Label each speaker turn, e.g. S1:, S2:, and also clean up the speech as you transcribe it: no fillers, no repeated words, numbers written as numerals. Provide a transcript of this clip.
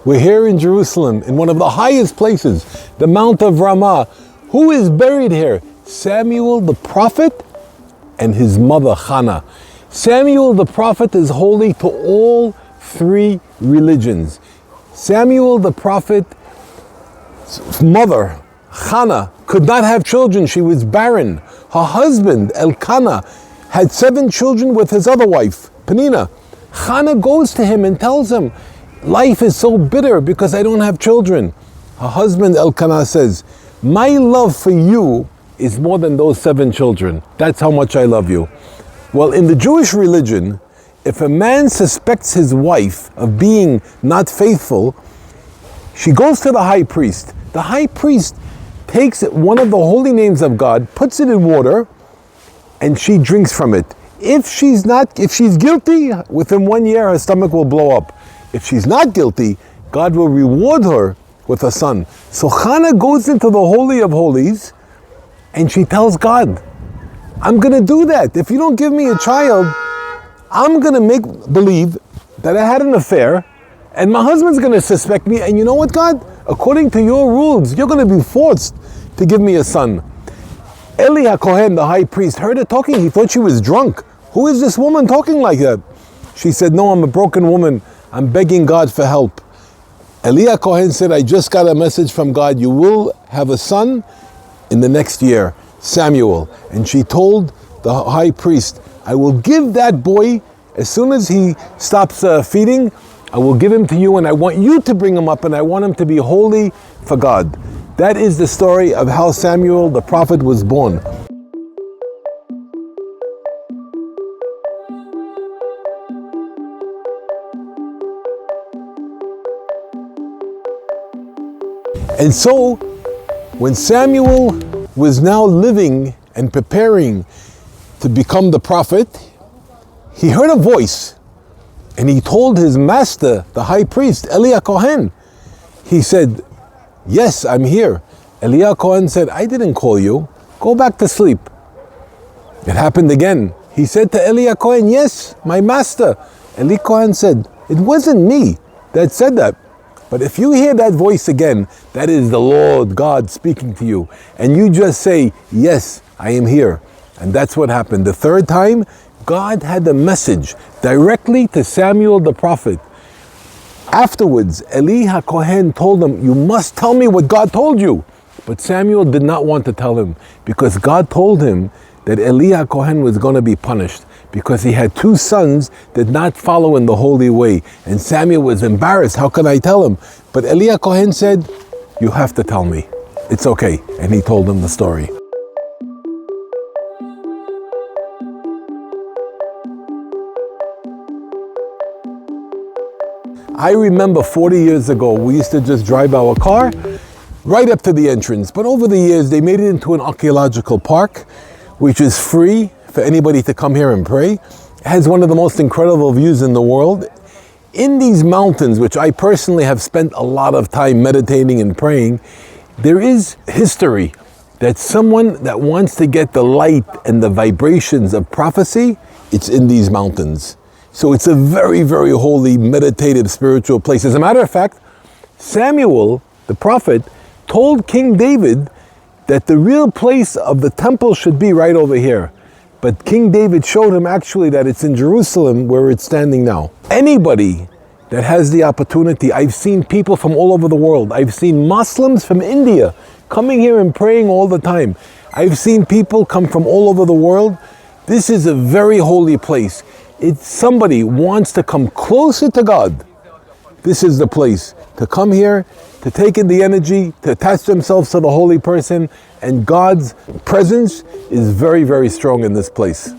S1: We're here in Jerusalem, in one of the highest places, the Mount of Ramah. Who is buried here? Samuel the prophet and his mother Hannah. Samuel the prophet is holy to all three religions. Samuel the prophet's mother, Hannah, could not have children. She was barren. Her husband, Elkanah, had 7 children with his other wife, Peninnah. Hannah goes to him and tells him, life is so bitter because I don't have children. Her husband, Elkanah, says, my love for you is more than those 7 children. That's how much I love you. Well, in the Jewish religion, if a man suspects his wife of being not faithful, she goes to the high priest. The high priest takes one of the holy names of God, puts it in water, and she drinks from it. If she's guilty, within 1 year her stomach will blow up. If she's not guilty, God will reward her with a son. So Hannah goes into the Holy of Holies and she tells God, I'm going to do that. If you don't give me a child, I'm going to make believe that I had an affair and my husband's going to suspect me. And you know what, God? According to your rules, you're going to be forced to give me a son. Eli HaKohen, the high priest, heard her talking. He thought she was drunk. Who is this woman talking like that? She said, no, I'm a broken woman. I'm begging God for help. Eli HaKohen said, I just got a message from God. You will have a son in the next year, Samuel. And she told the high priest, I will give that boy, as soon as he stops feeding, I will give him to you and I want you to bring him up and I want him to be holy for God. That is the story of how Samuel the prophet was born. And so, when Samuel was now living and preparing to become the prophet, he heard a voice and he told his master, the high priest, Eli HaKohen. He said, yes, I'm here. Eli HaKohen said, I didn't call you. Go back to sleep. It happened again. He said to Eli HaKohen, yes, my master. Eli HaKohen said, it wasn't me that said that. But if you hear that voice again, that is the Lord God speaking to you. And you just say, yes, I am here. And that's what happened. The third time, God had the message directly to Samuel the prophet. Afterwards, Eli HaKohen told him, you must tell me what God told you. But Samuel did not want to tell him because God told him that Eli HaKohen was going to be punished because he had 2 sons that did not follow in the holy way. And Samuel was embarrassed. How can I tell him? But Eli HaKohen said, you have to tell me. It's okay. And he told him the story. I remember 40 years ago, we used to just drive our car right up to the entrance. But over the years, they made it into an archaeological park, which is free for anybody to come here and pray. It has one of the most incredible views in the world. In these mountains, which I personally have spent a lot of time meditating and praying, there is history that someone that wants to get the light and the vibrations of prophecy, it's in these mountains. So it's a very, very holy, meditative, spiritual place. As a matter of fact, Samuel, the prophet, told King David that the real place of the temple should be right over here. But King David showed him actually that it's in Jerusalem where it's standing now. Anybody that has the opportunity, I've seen people from all over the world. I've seen Muslims from India coming here and praying all the time. I've seen people come from all over the world. This is a very holy place. If somebody wants to come closer to God, this is the place to come here, to take in the energy, to attach themselves to the holy person, and God's presence is very, very strong in this place.